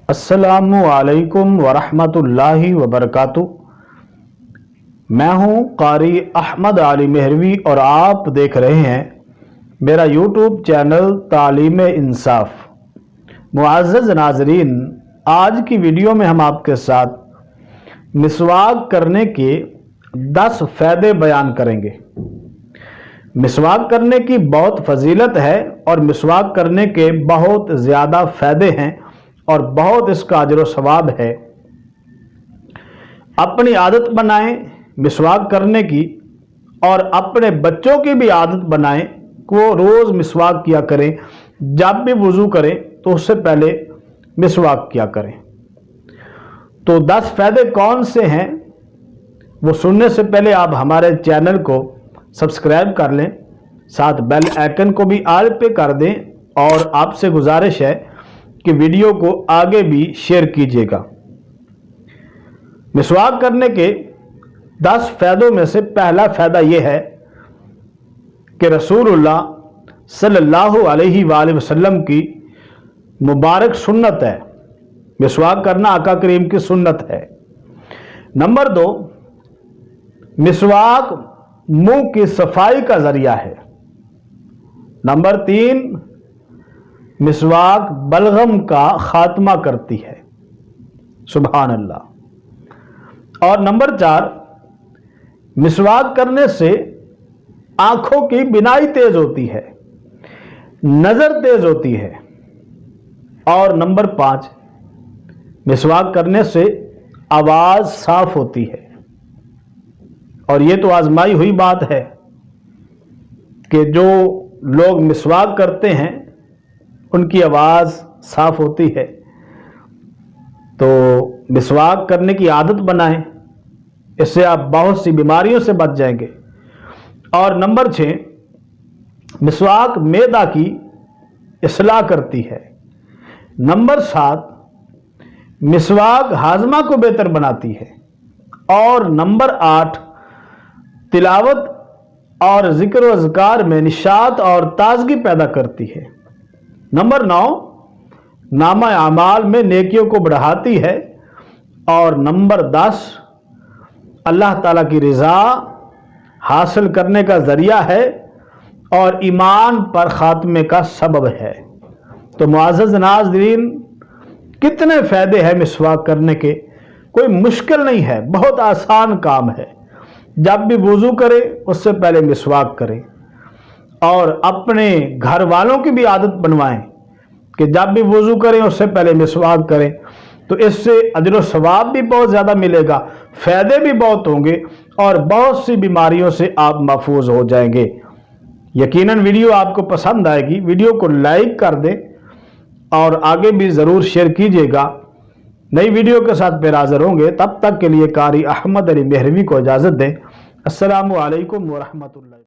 अस्सलामुअलैकुम वरहमतुल्लाहि वबरकातुहू। मैं हूँ कारी अहमद अली मेहरवी और आप देख रहे हैं मेरा यूट्यूब चैनल तालीम इंसाफ। मुअज़्ज़ज़ नाज़रीन, आज की वीडियो में हम आपके साथ मिसवाक करने के 10 फ़ायदे बयान करेंगे। मिसवाक करने की बहुत फजीलत है और मिसवाक करने के बहुत ज़्यादा फ़ायदे हैं और बहुत इसका अजर व सवाब है। अपनी आदत बनाएं मिसवाक करने की और अपने बच्चों की भी आदत बनाएं कि वो रोज़ मिसवाक किया करें। जब भी वज़ू करें तो उससे पहले मिसवाक किया करें। तो 10 फ़ायदे कौन से हैं वो सुनने से पहले आप हमारे चैनल को सब्सक्राइब कर लें, साथ बेल आइकन को भी ऑल पे कर दें और आपसे गुजारिश है कि वीडियो को आगे भी शेयर कीजिएगा। मिसवाक करने के 10 फ़ायदों में से पहला फ़ायदा यह है कि रसूलुल्लाह सल्लल्लाहु अलैहि वसल्लम की मुबारक सुन्नत है। मिसवाक करना आका करीम की सुन्नत है। नंबर 2, मिसवाक मुंह की सफाई का जरिया है। नंबर 3, मिसवाक बलगम का खात्मा करती है। सुभान अल्लाह। और नंबर 4, मिसवाक करने से आंखों की बिनाई तेज होती है, नजर तेज होती है। और नंबर 5, मिसवाक करने से आवाज साफ होती है। और ये तो आजमाई हुई बात है कि जो लोग मिसवाक करते हैं उनकी आवाज़ साफ होती है। तो मिसवाक करने की आदत बनाएं, इससे आप बहुत सी बीमारियों से बच जाएंगे। और नंबर 6, मिसवाक मैदा की इस्लाह करती है। नंबर 7, मिसवाक हाजमा को बेहतर बनाती है। और नंबर 8, तिलावत और जिक्र व अज़कार में निशात और ताजगी पैदा करती है। नंबर 9, नामा अमाल में नेकियों को बढ़ाती है। और नंबर 10, अल्लाह ताला की रज़ा हासिल करने का ज़रिया है और ईमान पर ख़ात्मे का सबब है। तो मुअज़्ज़ज़ नाज़रीन, कितने फ़ायदे हैं मिसवाक करने के। कोई मुश्किल नहीं है, बहुत आसान काम है। जब भी वज़ू करें उससे पहले मिसवाक करें और अपने घर वालों की भी आदत बनवाएं कि जब भी वज़ू करें उससे पहले मिसवाक करें। तो इससे अजर व सवाब भी बहुत ज़्यादा मिलेगा, फ़ायदे भी बहुत होंगे और बहुत सी बीमारियों से आप महफूज हो जाएंगे। यकीनन वीडियो आपको पसंद आएगी। वीडियो को लाइक कर दें और आगे भी ज़रूर शेयर कीजिएगा। नई वीडियो के साथ फिर हाज़िर होंगे। तब तक के लिए कारी अहमद अली मेहरवी को इजाज़त दें। अस्सलामु अलैकुम व रहमतुल्लाह।